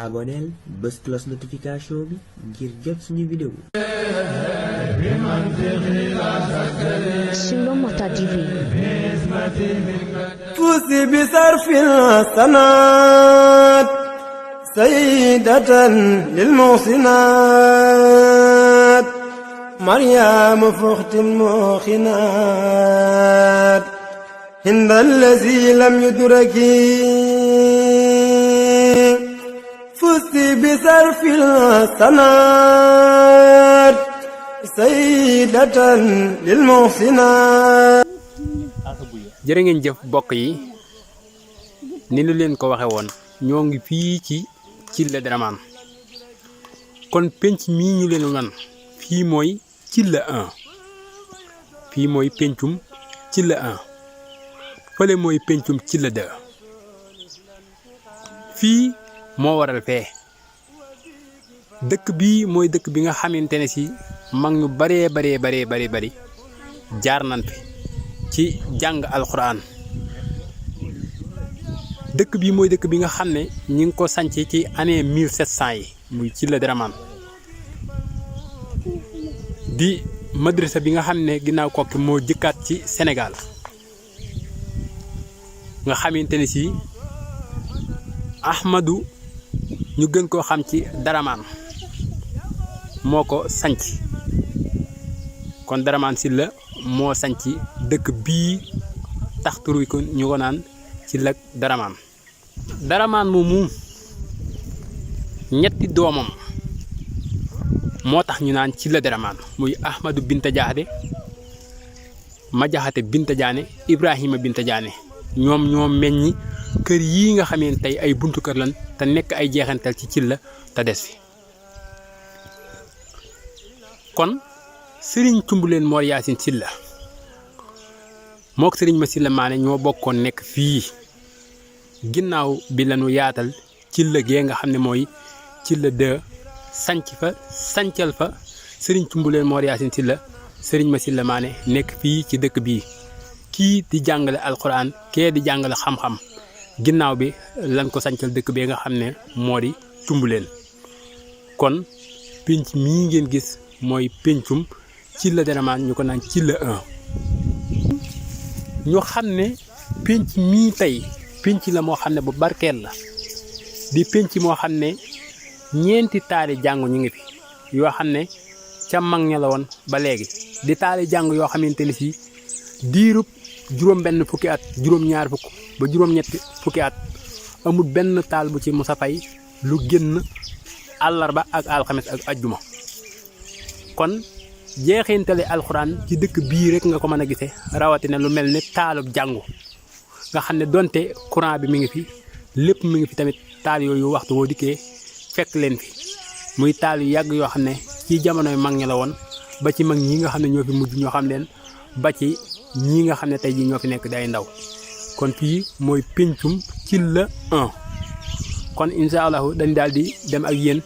aboneel bës cloche notification bi ngir jot suñu vidéo. Suno Mota TV. fusi bi sarfil sanat sayyidatan lil muhsinat maryam fukhtil muhsinat hinda allazi lam yudraki fusi bi sarfil sanat sayyidatan lil muhsinat. jërë ngeen jëf bokk yi ni ñu leen ko waxe woon ñoo ngi fii ci Thilla Dramane kon penc mii ñu leen wan fii mooy Thilla 1 fii mooy pencum Thilla 1 fële mooy pencum Thilla 2 fii moo waral fee dëkk bii mooy dëkk bi nga xamante ne si mag ñu bari jaar nañ fi ci jàng alxuraan dëkk bi mooy dëkk bi nga xam ne ñi ngi ko sanc ci année 1700 yi muy Thilla Dramane di madrasa bi nga xam ne ginnaaw Kokki moo jëkkaat ci Sénégal nga xamante ne si Ahmadu ñu gën koo xam ci Dramane moo ko sanc kon Dramane Sylla moo sanc dëkk bii tax tur wi ko ñu ko naan Thilla Dramane. Dramane moomu ñetti doomam moo tax ñu naan Thilla Dramane muy Ahmadou Binta Diané Ma Jaxate Binta Diané Ibrahima Binta Diané ñoom ñoo meññi kër yii nga xamee tey ay buntu kër lan te nekk ay jeexantal ci Thilla te des fi kon Sëriñ Cumbuleen Mor Yaasin Sylla mook Sëriñ Ma Sylla Maane ñoo bokkoon nekk fii ginnaaw bi lañu yaatal Thilla gee nga xam ne mooy Thilla 2 sancal fa Sëriñ Cumbuleen Mor Yaasin Sylla Sëriñ Ma Sylla Maane nekk fii ci dëkk bii kii di jàngale alxuraan kee di jàngale xam-xam ginnaaw bi lan ko sancal dëkk bee nga xam ne moo di Cumbuleen kon pénc mii ngeen gis mooy péncum Thilla Dramane ñu ko naan Thilla 1 ñu xam ne pénc mii tey pénc la moo xam ne bu barkeel la di pénc moo xam ne ñeenti taali jàngu ñu ngi fi yoo xam ne ca mag ña la woon ba léegi di taali jàng yoo xamante ni si diirub juróom-benn fukki at juróom-ñaar fukk ba juróom-ñetti fukki at amul benn taal bu ci musa fay lu génn àllarba ak alxames ak ajjuma kon jeexintale alxuraan ci dëkk bii rek nga ko mën a gisee rawatina lu mel ni taalub jàngu nga xam ne donte courant bi mi ngi fi lépp mi ngi fi tamit taal yooyu waxtu woo dikkee fekk leen fi muy taal yu yàgg yoo xam ne ci jamonoy mag ñi la woon ba ci mag ñi nga xam ne ñoo fi mujj ñoo xam leen ba ci ñi nga xam ne tey jii ñoo fi nekk day ndaw kon fii mooy péncum Thilla 1 kon incha allahu dañ daal di dem ak yéen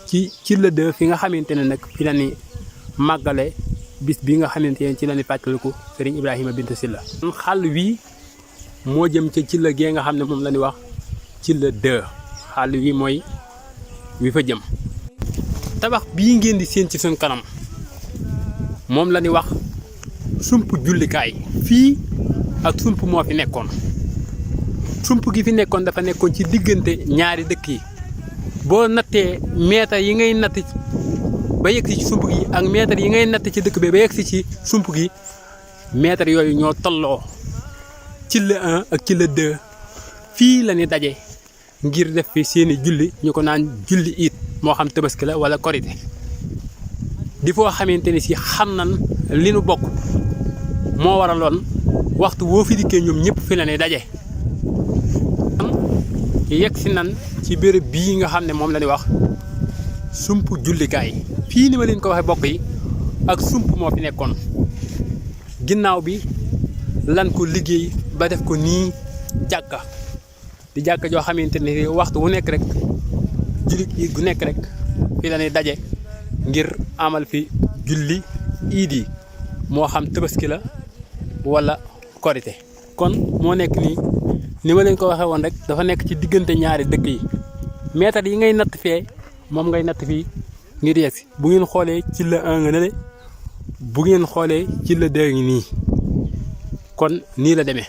ci Thilla 2 fi nga xamante ne nag fi la ni màggale bis bi nga xamante ne ci la ni fàttaliku Serigne Ibrahima Binta Sylla xàll wi moo jëm ca Thilla gee nga xam ne moom la ñuy wax Thilla 2 xàll wi mooy wi fa jëm tabax bii ngeen di séen ci suñ kanam moom la ñuy wax sump jullikaay fii ak sump moo fi nekkoon sump gi fi nekkoon dafa nekkoon ci diggante ñaari dëkk yi boo nattee meetar yi ngay natt ba yegg si ci sump gi ak meetar yi ngay natt ci dëkk bi ba yegg si ci sump gi meetar yooyu ñoo tolloo Thilla 1 ak Thilla 2 fii la ñu daje ngir def fi seeni julli ñu ko naan julli iit moo xam tabaski la wala korite di foo xamante ni si xam nan li nu bokk moo waraloon waxtu woo fi dikkee ñoom ñëpp fi la ne daje yegg si nan ci béréb bii nga xam ne moom la ñuy wax sump jullikaay fii ni ma leen ko waxee bokk yi ak sump moo fi nekkoon ginnaaw bi lan ko liggéey ba def ko nii jàkka di jàkka joo xamante ne waxtu wu nekk rek jullit yi gu nekk rek fi la ñuy daje ngir amal fi julli iid yi moo xam tabaski la wala korite kon moo nekk nii ni ma leen ko waxee woon rek dafa nekk ci diggante ñaari dëkk yi mètre yi ngay natt fee moom ngay natt fii ngir yegsi bu ngeen xoolee ci la 1 nga ne bu ngeen xoolee ci la 2 ngi nii kon nii la demee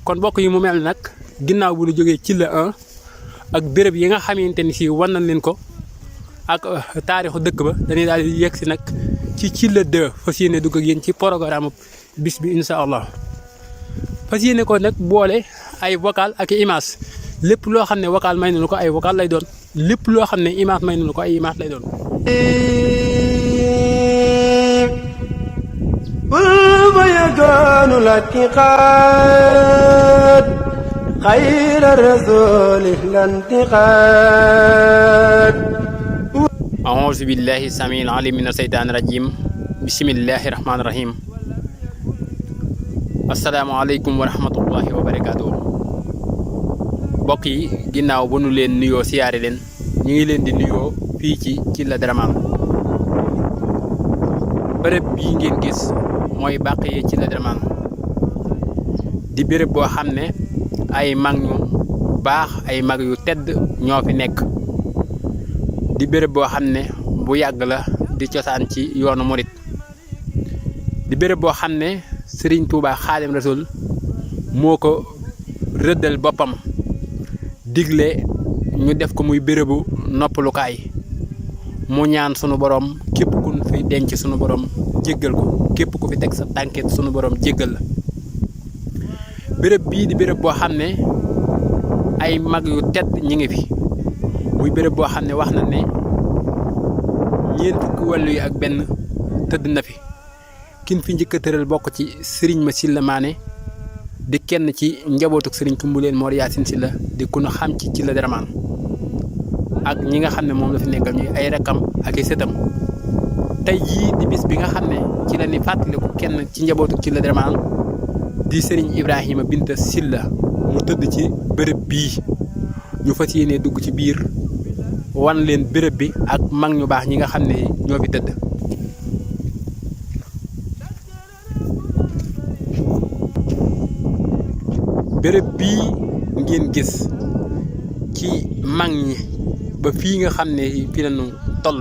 kon bokk yi mu mel nag ginnaaw bu ñu jógee ci la 1 ak béréb yi nga xamante ni si wan nañ leen ko ak taarixu dëkk ba dañuy daal di yegsi nag ci la 2 fas yéene dugg ak yéen ci programme bis bi incha allah fas yéene ko nag boole ay vocal ak image lépp loo xam ne vocal may nañu ko ay vocal lay doon lépp loo xam ne image may nañu ko ay image lay doon. يكون الاتقاد خير الرسول الانتقاد أعوذ بالله السميع العليم من الشيطان الرجيم بسم الله الرحمن الرحيم السلام عليكم ورحمة الله وبركاته mbokk yi ginnaaw bu nu leen nuyoo siyaare leen ñu ngi leen di nuyoo fii ci la Dramane bërëb bii ngeen gis mooy Bakhiya ci la Dramane di béréb boo xam ne ay mag ñu baax ay mag yu tedd ñoo fi nekk di béréb boo xam ne bu yàgg la di cosaan ci yoonu murit di béréb boo xam ne Serigne Touba Xaadim Rasul moo ko rëddal boppam digle ñu def ko muy bérébu noppalukaay mu ñaan sunu borom képp ku fi denc sunu borom jéggal ko képp ku fi teg sa tànket sunu borom jéggal la béréb bii di béréb boo xam ne ay mag yu tedd ñi ngi fi muy béréb boo xam ne wax na ne ñeent fukki wàllu yi ak benn tëdd na fi kin fi njëkk a tëral bokk ci Serigne Massila Mané di kenn ci njabootuk Serigne Tumbuleen Mor Yaasin Sylla di ku nu xam ci la Dramane ak ñi nga xam ne moom la fi nekkal ñuy ay rakam ak ay sëtam tey jii di bis bi nga xam ne ci la ni fàttaliku kenn ci njabootuk ci la Dramane di Serigne Ibrahima Binta Sylla mu tëdd ci béréb bii ñu fas yéene dugg ci biir wan leen béréb bi ak mag ñu baax ñi nga xam ne ñoo fi tëdd béréb bii ngeen gis ci mag ñi ba fii nga xam ne fi lañu toll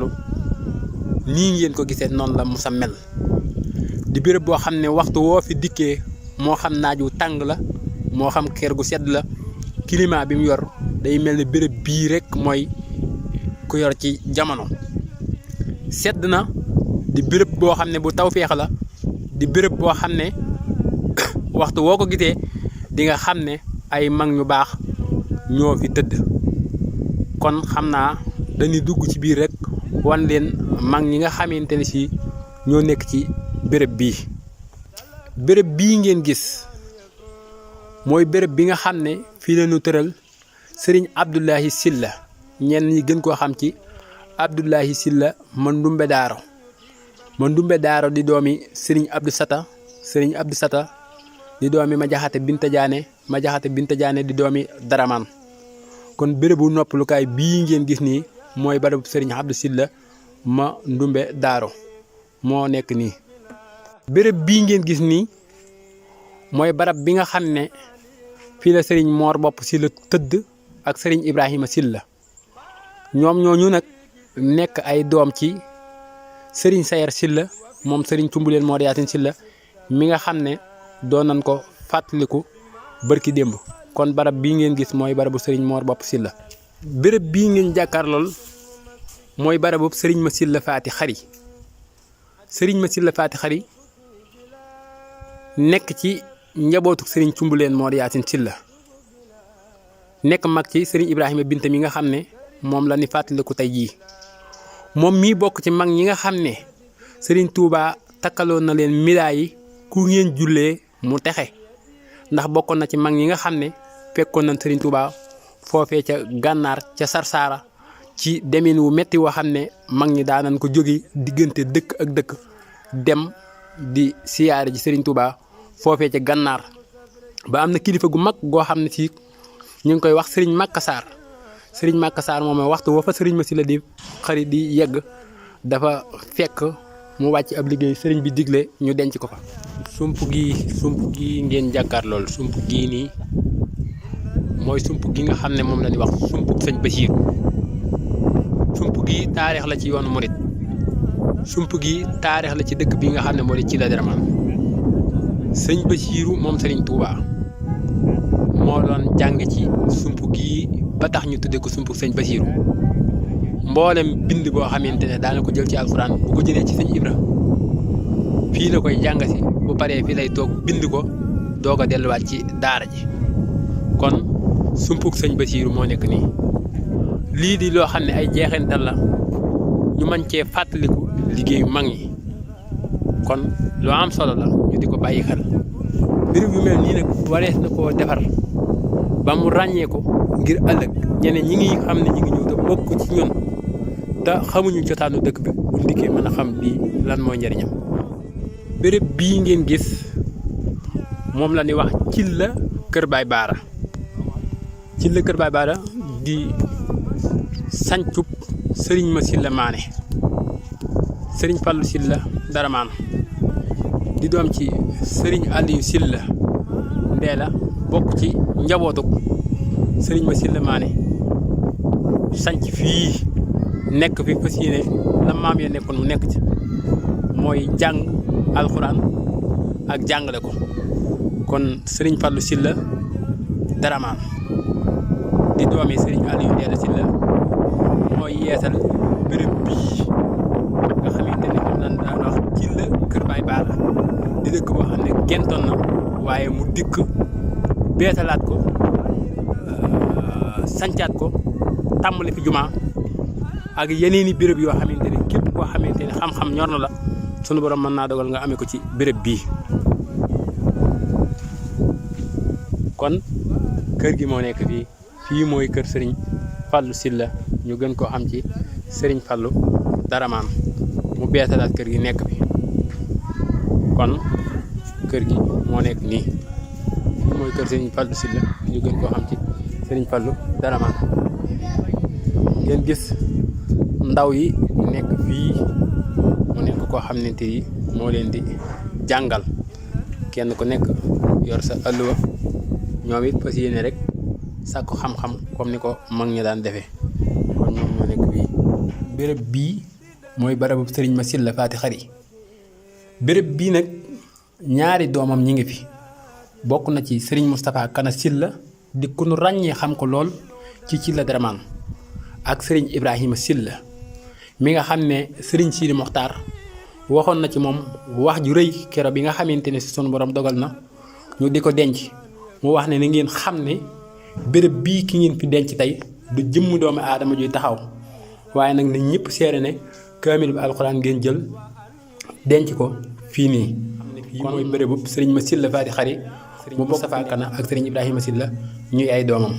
nii ngeen ko gisee noonu la musa mel di béréb boo xam ne waxtu woo fi dikkee moo xam naaj wu tàng la moo xam kër gu sedd la climat bi mu yor day mel ne béréb bii rek mooy ku yor ci jamono sedd na di béréb boo xam ne bu taw feex la di béréb boo xam ne waxtu woo ko gisee di nga xam ne ay mag ñu baax ñoo fi tëdd kon xam naa dañuy dugg ci biir rek wan leen mag ñi nga xamante ne si ñoo nekk ci béréb bii ngeen gis mooy béréb bi nga xam ne fii la ñu tëral Serigne Abdoulahi Sylla ñenn ñi gën koo xam ci Abdoulahi Sylla Mandumbe Daaro di doomi Serigne Abdou Sata di doomi ma jaxate binta jaane di doomi Dramane kon bérébu noppalukaay bii ngeen gis nii mooy barabu Serigne Abdou Sylla Mandumbe Daaro moo nekk nii béréb bii ngeen gis nii mooy barab bi nga xam ne fii la Serigne Mor Bopp Sylla tëdd ak Serigne Ibrahima Sylla ñoom ñooñu nag nekk ay doom ci Serigne Sayer Sylla moom Serigne Tumbuleen Mor Yaasin Sylla mi nga xam ne doon nañ ko fàttaliku bërki démb kon barab bii ngeen gis mooy barabu Serigne Mor Bopp Sylla béréb bii ngeen jàkkaarlool mooy barabu Serigne Massila Faty Khary Serigne Massila Faty Khary nekk ci njabootu Serigne Tumbuleen Mor Yaasin Sylla nekk mag ci Serigne Ibrahima Binta mi nga xam ne moom la ni fàttaliku tey jii moom mii bokk ci mag ñi nga xam ne Serigne Touba takkaloon na leen midaa yi ku ngeen jullee mu texe ndax bokkoon na ci mag ñi nga xam ne fekkoon nañ Serigne Touba foofee ca gànnaar ca Sarsara ci demin wu metti woo xam ne mag ñi daanañ ko jóge diggante dëkk ak dëkk dem di siyaare ji Serigne Touba foofee ca gànnaar ba am na kilifa gu mag goo xam ne si ñu ngi koy wax Serigne Makassar Serigne Makassar moom waxtu woo fa Serigne Massila di xarit di yegg dafa fekk mu wàcc ab liggéey Serigne bi digle ñu denc ko fa. sump gi ngeen jàkkaar lool sump gii nii mooy sump gi nga xam ne moom la ñuy wax sump sëñ Basiiru sump gi taarix la ci yoonu murit sump gi taarix la ci dëkk bi nga xam ne moo di Thilla Dramane sëñ Basiiru moom Serigne Touba moo doon jàng ci sump gi ba tax ñu tuddee ko sump sëñ Basiiru mboolem bind boo xamante ne daana ko jël ci alxuraan bu ko jëlee ci sëñ Ibra fii la koy jàng si bu paree fii lay toog bind ko doog a delluwaat ci daara ji kon sumpuk sëñ Basiiru moo nekk nii lii di loo xam ne ay jeexintal la ñu mën cee fàttaliku liggéeyu mag ñi kon loo am solo la ñu di ko bàyyi xel béréb yu mel nii nag warees na koo defar ba mu ràññee ko ngir ëllëg ñeneen ñi ngi xam ne ñi ngi ñëw te bokk ci ñun te xamuñu cosaanu dëkk bi bu ndikkee mën a xam lii lan mooy njëriñam béréb bii ngeen gis moom la ñuy wax Thilla Kër Baay Baara Thilla Kër Baay Baara di sancub Serigne Massila Mané Serigne Fallou Sylla Dramane di doom ci Serigne Aliou Sylla Ndeela bokk ci njabootuk Serigne Massila Mané sanc fii nekk fi fas yéene la maam ya nekkoon mu nekk ci mooy jàng alxuraan ak jàngale ko kon Serigne Fallou Sylla Dramane di doomi Serigne Aliou Ndeela Sylla mooy yeesal béréb bii nga xamante ne moom lañ daan wax Thilla Kër Baay Baara di dëkk boo xam ne gentoon na waaye mu dikk beesalaat ko sancaat ko tàmbali fi jumaa ak yeneeni béréb yoo xamante ne képp koo xamante ne xam-xam ñor na la sunu borom mën naa dogal nga amee ko ci béréb bii kon kër gi moo nekk fii mooy kër Serigne Fallou Sylla ñu gën koo xam ci Serigne Fallou Dramane mu beesalaat kër gi nekk bi kon kër gi moo nekk nii fii mooy kër Serigne Fallou Sylla ñu gën koo xam ci Serigne Fallou Dramane ngeen gis ndaw yi nekk fii mu nekk koo xamante ni moo leen di jàngal kenn ku nekk yor sa alluwa ñoom it fas yéene rek sàkku xam-xam comme ni ko mag ñi daan defee kon ñoom ñoo nekk fii béréb bii mooy barabu Serigne Massila Faty Khary béréb bii nag ñaari doomam ñi ngi fi bokk na ci Serigne Moustapha Kana Sylla di ku nu ràññee xam ko lool ci Thilla Dramane ak Serigne Ibrahima Sylla mi nga xam ne Serigne Sidi Mokhtar waxoon na ci moom wax ju rëy kero bi nga xamante ne si sunu borom dogal na ñu di ko denc mu wax ne na ngeen xam ne béréb bii ki ngeen fi denc tey du jëmm doomu aadama juy taxaw waaye nag nañ ñëpp seere ne kaamil bi alxuraan ngeen jël denc ko fii nii. kon mooy bérébu Serigne Massila Faty Khary mu Moustapha Kana ak Serigne Ibrahima Sylla ñuy ay doomam.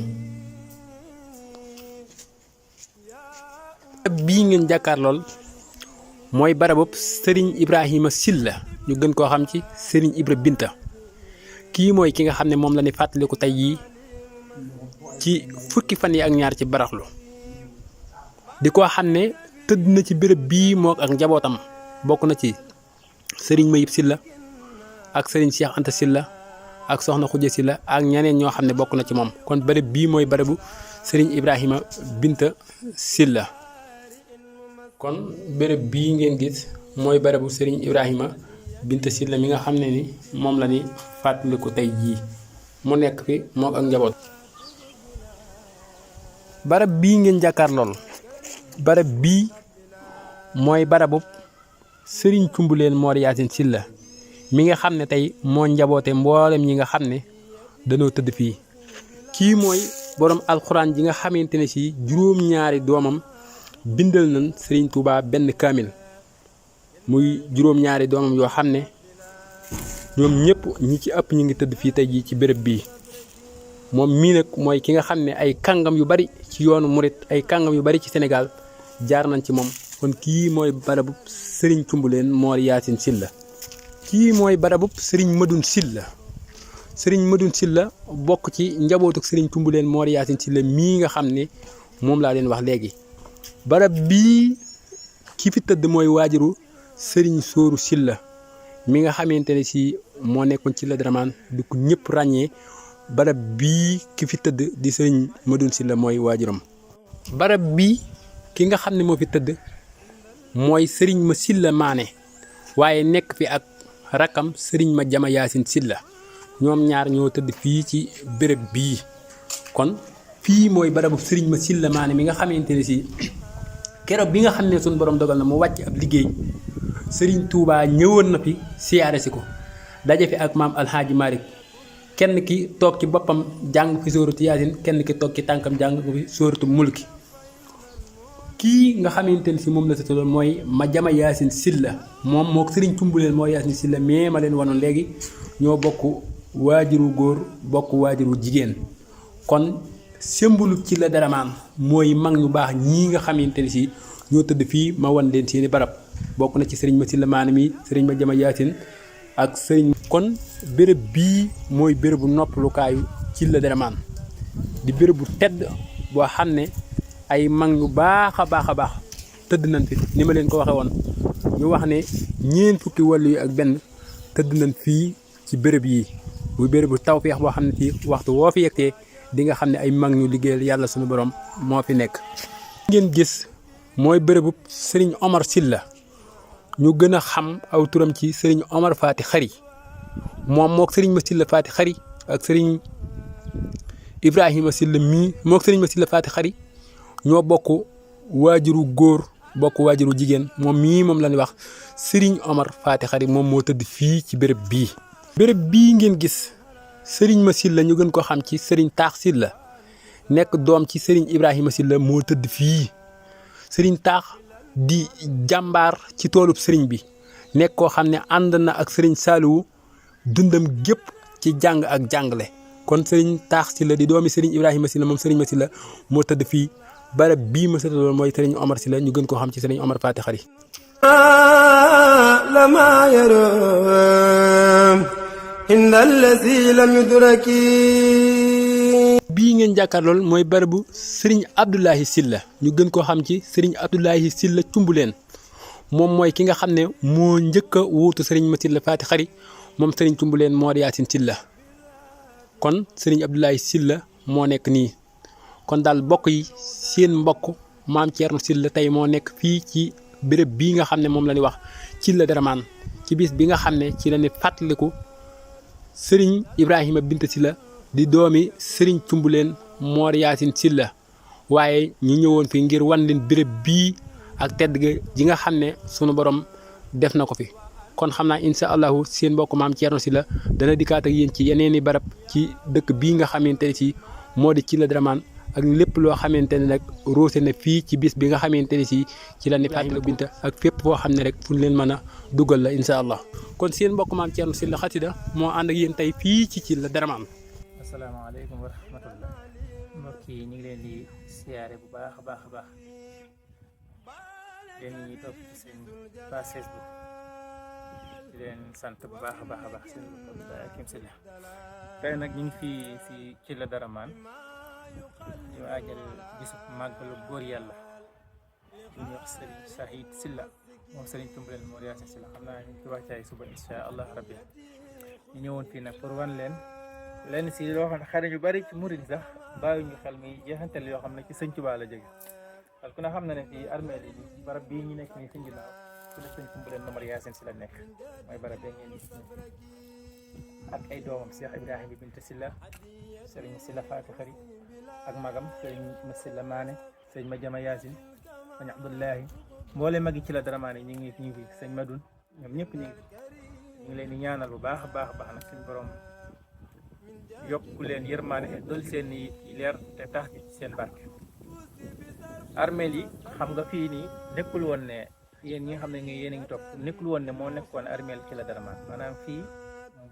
bii ngeen jàkkaar lool mooy barabu Serigne Ibrahima Sylla ñu gën koo xam ci Serigne Ibra Binta kii mooy ki nga xam ne moom la ni fàttaliku tey yii ci fukki fan yi ak ñaar ci baraxlu di ko xam ne tëdd na ci béréb bii moo ak njabootam bokk na ci Serigne Mayib Sylla ak Serigne Cheikh Anta Sylla ak Soxna Khoudia Sylla ak ñeneen ñoo xam ne bokk na ci moom kon béréb bii mooy bérébu Serigne Ibrahima Binta Sylla kon béréb bii ngeen gis mooy bérébu Serigne Ibrahima Binta Sylla mi nga xam ne ni moom la ni fàttaliku tey jii mu nekk fi moo ak njaboot. barab bii ngeen jàkkaar lool barab bii mooy barabu Serigne Cumbuleen Mor Yacine Sylla mi nga xam ne tey moo njaboote mboolem ñi nga xam ne dañoo tëdd fii kii mooy borom alxuraan ji nga xamante ne si juróom-ñaari doomam bindal nañ Serigne Touba benn kaamil muy juróom-ñaari doomam yoo xam ne ñoom ñëpp ñi ci ëpp ñu ngi tëdd fii tey jii ci béréb bii moom mii nag mooy ki nga xam ne ay kàngam yu bari ci yoonu murit ay kàngam yu bari ci Sénégal jaar nañ ci moom kon kii mooy barabub sëriñ Cumbuleen Mor Yaasin Sylla kii mooy barabub sëriñ Madoune Sylla sëriñ Madoune Sylla bokk ci njabootuk sëriñ Cumbuleen Mor Yaasin Sylla mii nga xam ne moom laa leen wax léegi barab bii ki fi tëdd mooy waajuru sëriñ Sóoru Sylla mi nga xamante ne si moo nekkoon ci la Dramane di ko ñëpp ràññee barab bii ki fi tëdd di sëriñ Madoune Sylla mooy waajuram barab bii ki nga xam ne moo fi tëdd mooy sëriñ ma Sylla Maane waaye nekk fi ak rakam sëriñ ma Jama Yaasin Sylla ñoom ñaar ñoo tëdd fii ci béréb bii kon fii mooy barabu sëriñ ma Sylla Maane mi nga xamante ne si keroog bi nga xam ne suñu borom dogal na mu wàcc ab liggéey sëriñ Touba ñëwoon na fi siyaare si ko daje fi ak maam Alhaaji Malick kenn ki toog ci boppam jàng fi sóoratu Yaasin kenn ki toog ci tànkam jàng ko fi sóoratu Mulki kii nga xamante ne si moom la tëddaloon mooy ma Jama Yaasin Sylla moom moo sëriñ Cumbuleen Mor Yaasin Sylla mais ma leen wanoon léegi ñoo bokk waajuru góor bokk waajuru jigéen kon sembulu ci la Dramane mooy mag ñu baax ñii nga xamante ne si ñoo tëdd fii ma wan leen seeni barab bokk na ci sëriñ ma Sylla Maane mi sëriñ ma Jama Yaasin ak sëriñ kon béréb bii mooy bérébu noppalukaayu ci la Dramane di bérébu tedd boo xam ne ay mag ñu baax a baax tëdd nañ fi ni ma leen ko waxee woon ñu wax ne ñeent fukki wàllu yi ak benn tëdd nañ fii ci béréb yi muy bérébu tawfeex boo xam ne fii waxtu woo fi yeggee di nga xam ne ay mag ñu liggéeyal yàlla suñu borom moo fi nekk. ngeen gis mooy bérébu sëriñ Omar Sylla ñu gën a xam aw turam ci sëriñ Omar Faati Xari moom mook sëriñ ma Sylla Faati Xari ak sëriñ Ibrahima Sylla mii mook sëriñ ma Sylla Faati Xari ñoo bokk waajuru góor bokk waajuru jigéen moom mii moom la ñuy wax sëriñ Omar Faati Xari moom moo tëdd fii ci béréb bii. béréb bii ngeen gis sëriñ ma Sylla ñu gën ko xam ci sëriñ Taax Sylla nekk doom ci sëriñ Ibrahima Sylla moo tëdd fii sëriñ Taax di jàmbaar ci toolub sëriñ bi nekk koo xam ne ànd na ak sëriñ Saaliwu dundam gépp ci jàng ak jàngale kon sëriñ Taax Sylla di doomi sëriñ Ibrahima Sylla moom sëriñ ma Sylla moo tëdd fii barab bii ma sëtaloon mooy sëriñ Omar Sylla ñu gën koo xam ci sëriñ Omar Faati Xari lama yaram indal lazi lam yudraki bii ngeen jàkkaarlool mooy barabu sëriñ Abdoulahi Sylla ñu gën koo xam ci sëriñ Abdoulahi Sylla Cumbuleen moom mooy ki nga xam ne moo njëkk a wuutu sëriñ ma Sylla Faati Xari moom sëriñ Cumbuleen Mor Yaasin Sylla kon sëriñ Abdoulahi Sylla moo nekk nii kon daal bokk yi seen mbokk maam Thierno Sylla tey moo nekk fii ci béréb bii nga xam ne moom la ñuy wax ci la Dramane ci bis bi nga xam ne ci la ñuy fàttaliku sëriñ Ibrahima Binta Sylla di doomi sëriñ Cumbuleen Mor Yaasin Sylla waaye ñu ñëwoon fi ngir wan leen béréb bii ak tedd ga ji nga xam ne sunu borom def na ko fi kon xam naa incha allahu seen mbokk maam Thierno Sylla dana dikkaat ak yéen ci yeneeni barab ci dëkk bii nga xamante ne si moo di ci la Dramane ak lépp loo xamante ne nag roose na fii ci bis bi nga xamante ne si ci la ni fàttaliku Binta ak fépp foo xam ne rek fu ñu leen mën a dugal la incha allah kon seen mbokk maam Thierno Sylla Xasida moo ànd ak yéen tey fii ci la Dramane. asalaamaaleykum wa rahmatullah mbokk yi ñu ngi leen di siyaare bu baax a baax a baax leen ñi topp ci seen page Facebook di leen sant bu baax a baax a baax seen Kim Sylla tey nag ñu ngi fii si ci la Dramane di waajal bisu màggalu góor yàlla bu ñuy wax Serigne Sahid Sylla moom Serigne Cumbuleen Mor Yaasin Sylla xam naa ñu ci wàccaay suba insha allah rabbi ñu ñëwoon fii nag pour wan leen lenn si loo xam ne xëy na ñu bari ci murid sax bàyyi ñu xel mi jeexantal yoo xam ne ci sëñ Tuubaa la jóge parce que ku ne xam na ne fii armée yi barab bii ñu nekk nii sëñ ginnaaw su ne sëñ Cumbuleen Mor Yaasin Sylla nekk mooy barab bi ngeen gis ak ay doomam Cheikh Ibrahima Binta Sylla Serigne Sylla Faati Xari ak magam Serigne ma Sylla Maane Serigne ma Jama Yaasin Serigne Abdullahi mboole magi ci la Dramane ñu ngi fi sëñ Madoune ñoom ñëpp ñu ngi leen di ñaanal bu baax a baax a baax nag suñu borom yokku leen yërmaane dol seen i leer te tax ci seen barke. armeel yi xam nga fii nii nekkul woon ne yéen ñi nga xam ne yéen a ngi topp nekkul woon ne moo nekkoon armeel ci la Dramane maanaam fii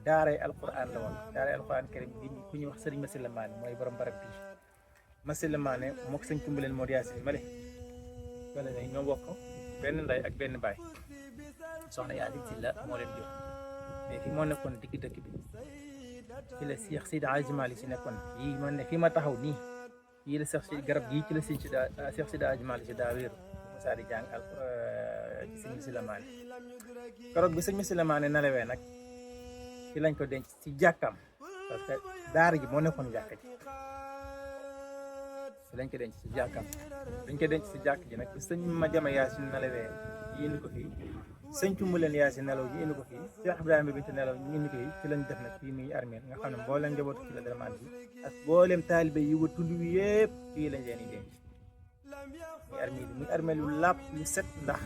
daaray alquran la woon daaray alquran karim bi ku ñuy wax Serigne ma Sylla Maane mooy borom barab bii ma Sylla Maane mook sëñ Cumbuleen Mor Yaasin male wala ne ñoo bokk benn ndey ak benn baay soxna Yaasin Sylla moo leen jur mais fii moo nekkoon digg dëkk bi ci la Cheikh Seydi Hadji Malick Sy nekkoon fii man ne fii ma taxaw nii fii la Cheikh Seydi garab gii ci la Cheikh Seydi Hadji Malick Sy daa wéeru Moussa di jàng al ci sëñ Missila Maane keroog bi sëñ Missila Maane nelawee nag ci lañ ko denc ci jàkkam parce que daara ji moo nekkoon jàkka ji ci lañ ko denc ci jàkkam dañ ko denc ci jàkk ji nag bi sëñ Madiama Yaasin nelawee yi indi ko fii sëñ Cumbuleen Yaasin nelaw ji indi ko fii Cheikh Ibrahima Bintu nelaw ñu indi ko fii ci lañ def nag fii muy armée nga xam ne mboolem njabootu ci la daramaan bi ak mboolem taalibe yi wër tund wi yëpp fii lañ leen di denc muy armée bi muy armée lu làpp lu set ndax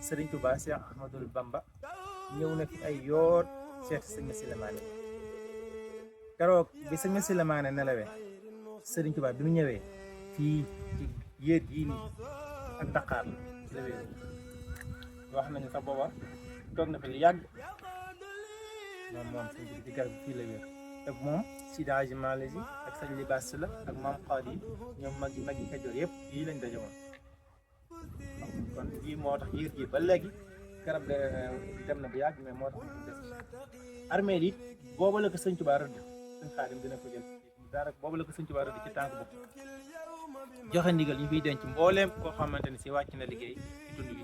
Sëriñ Tuubaa Cheikh Ahmadul Bamba ñëw na fi ay yoon seet sëñ Missila Maane keroog bi sëñ Missila Maane nelawee Sëriñ Tuubaa bi mu ñëwee fii ci yéet yii nii ak Dakar la wéeru wax nañu sax booba toog na fi lu yàgg moom sëñ bi ci garab fii la wéeru te moom Seydi Hadji Malick Sy ak sëñ Libaas Sylla ak maam Xaadi ñoom mag yi Kajoor yëpp fii lañ daje woon kon fii moo tax yéet gi ba léegi garab dem na bu yàgg mais moo tax ñu des armée yi booba la ko sëñ Tuubaa rëdd sëñ Xaadim dina ko jël dara booba la ko sëñ Tuubaa rëdd ci tànk bopp joxe ndigal ñu fiy denc mbooleem koo xamante ne si wàcc na liggéey ci tund bi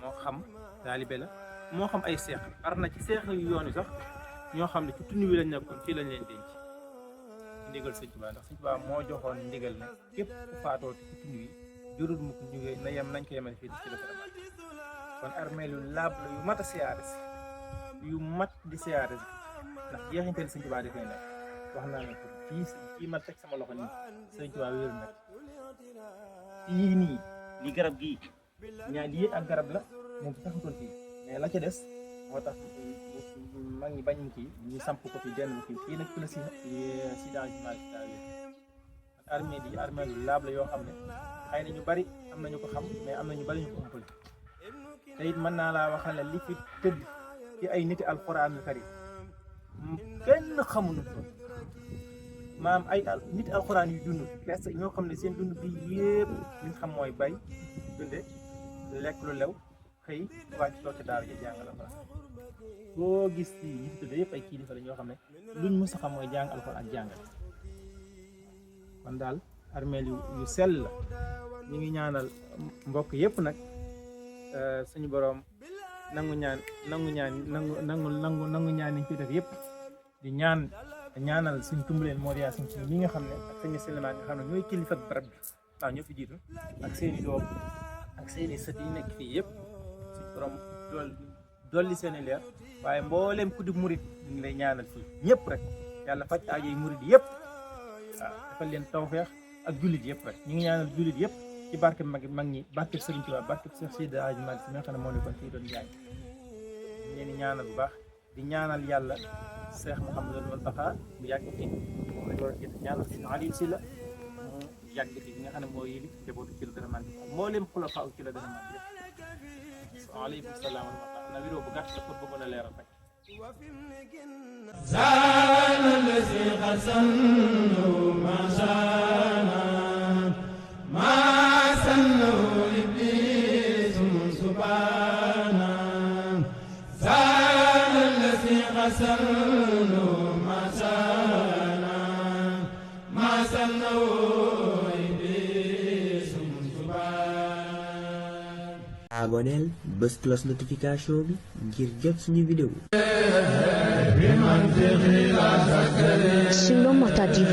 moo xam taalibe la moo xam ay seex ar na ci seex yu yoon wi sax ñoo xam ne ci tund wi lañ nekkoon fii lañ leen denc ndigal sëñ Tuubaa ndax sëñ Tuubaa moo joxoon ndigal ne képp ku faatoo ci tund wi jurul mu ko jógee na yem nañ ko yemal fii ci la daramaan kon armée lu laab la yu mat a siyaare si yu mat di siyaare si ndax jeexintal sëñ Tuubaa dafay nekk wax naa ne ko fii ma teg sama loxo nii sëñ Tuubaa wéeru nag fii nii li garab gii ñaar lii ak garab la moom fi taxutoon fii mais la ca des moo tax mag ñi bañ kii ñu samp ko fi denn kii fii nag fi la si dangement daa wéer armée di armée lu laab la yoo xam ne xëy na ñu bari am nañu ko xam mais am na ñu bari ñu ko ëmpale te it mën naa laa waxal ne li fi tëdd ci ay niti alxuraanul karim kenn xamuñu ko maam ay nit alxuraan yu dund presque ñoo xam ne seen dund bi yëpp ñu xam mooy bay dunde lekk lu lew xëy wàcc toog ci daara ji jàngal alxuraan boo gis fii ñi fi tëdd yëpp ay kilifa la ñoo xam ne luñ mës a xam mooy jàng alxuraan ak jàngal kon daal armeel yu sell la ñu ngi ñaanal mbokk yëpp nag suñu boroom nangu ñaan niñ fi def yëpp di ñaanal suñ tumbaleen moo yaa suñ mi nga xam ne ak sëñ Missila Maane nga xam ne ñooy kilifa barab bi waaw ñoo fi jiitu ak seeni doom ak seeni sët yi nekk fii yëpp suñ borom dolli seeni leer waaye mbooleem ku di murit ñu ngi lay ñaanal fii ñëpp rek yàlla faj aajoy murit yëpp waaw defal leen tawfeex ak jullit yëpp rek ñu ngi ñaanal jullit yëpp ci barke mag ñi barke Sëriñ Tuubaa barke Cheikh Seydi Hadji Malick Sy mi nga xam ne moo nekkoon fii doon jàng ñu leen di ñaanal bu baax di ñaanal yàlla Cheikh Mouhamadou Mountakha mu yàgg fi moom la doon ñaanal si Aliou Sylla mu yàgg fi nga xam ne moo yëli njabootu ci la daramaan bi mboolem xulafaa ci la daramaan bi yëpp waaleykum salaam wa rahmatulah na vidéo bu gàtt la pour bëggoon a leeral rek زال الذي خسنه ما شانا ما سنه لإبليس سبحانا زال الذي خسنه ما شانا ما سنه لإبليس سبحانا aboneel bës cloche notification bi ngir jot suñu vidéo Sulomata TV.